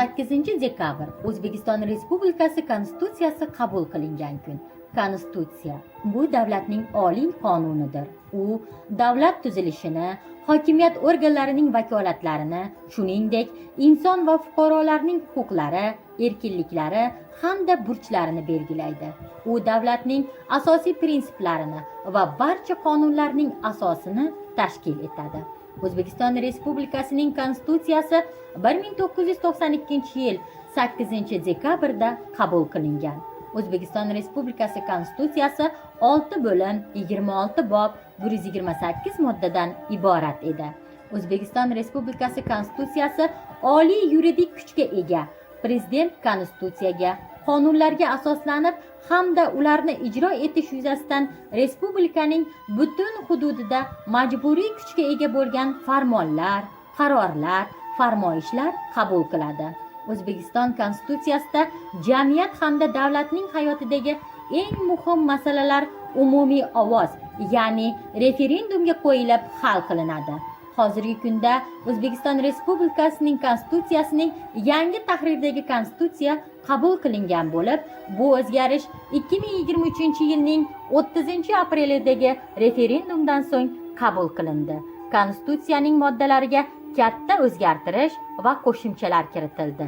8-dekabr O'zbekiston Respublikasi Konstitutsiyasi qabul qilingan kun. Konstitutsiya bu davlatning oliy qonunidir. U davlat tuzilishini, hokimiyat organlarining vakolatlarini, shuningdek, inson va fuqarolarning huquqlari, erkinliklari hamda burchlarini belgilaydi. U davlatning asosiy prinsiplarini va barcha qonunlarning asosini tashkil etadi. O'zbekiston Respublikasining Konstitutsiyasi 1992-yil 8-dekabrda qabul qilingan. O'zbekiston Respublikasi Konstitutsiyasi 6 bo'lim, 26 bob, 128 moddadan iborat edi. O'zbekiston Respublikasi Konstitutsiyasi oliy yuridik kuchga ega. Prezident Konstitutsiyaga, qonunlarga asoslanib hamda ularni ijro etish yuzasidan respublikaning butun hududida majburiy kuchga ega bo'lgan farmonlar, qarorlar, farmoyishlar qabul qiladi. O'zbekiston Konstitutsiyasida jamiyat hamda davlatning hayotidagi eng muhim masalalar umumiy ovoz, ya'ni referendumga qo'yilib hal qilinadi. Hozirgi kunda O'zbekiston Respublikasining Konstitutsiyasining yangi tahrirdagi konstitutsiya qabul qilingan bo'lib, bu o'zgarish 2023-yilning 30-aprelidagi referendumdan so'ng qabul qilindi. Konstitutsiyaning moddalariga katta o'zgartirish va qo'shimchalar kiritildi.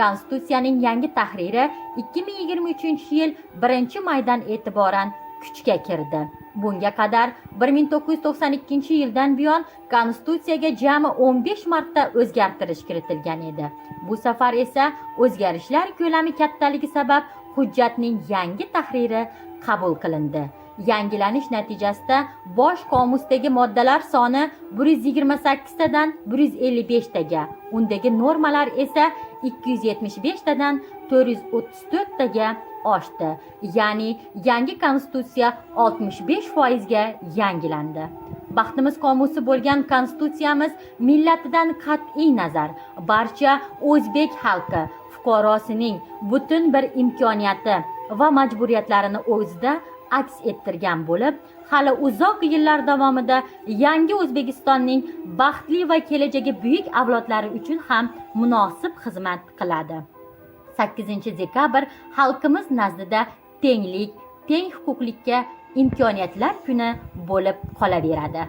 Konstitutsiyaning yangi tahriri 2023-yil 1-maydan e'tiboran kuchga kirdi. Bunga qadar 1992-yildan buyon Konstitutsiyaga jami 15 marta o'zgartirish kiritilgan edi. Bu safar esa o'zgarishlar ko'lami kattaligi sabab hujjatning yangi tahriri qabul qilindi. Yangilanish natijasida bosh qomusdagi moddalar soni 128 tadan 155 taga, undagi normalar esa 275 tadan 434 taga oshdi. Ya'ni yangi konstitutsiya 65% ga yangilandi. Baxtimiz qomusi bo'lgan konstitutsiyamiz millatidan qat'iy nazar barcha o'zbek xalqi fuqarosining butun bir imkoniyati va majburiyatlarini o'zida aks ettirgan bo'lib, hali uzoq yillar davomida yangi O'zbekistonning baxtli va kelajagi buyuk avlodlari uchun ham munosib xizmat qiladi. 8-dekabr xalqimiz nazdida tenglik, teng huquqlikka imkoniyatlar kuni bo'lib qolaveradi.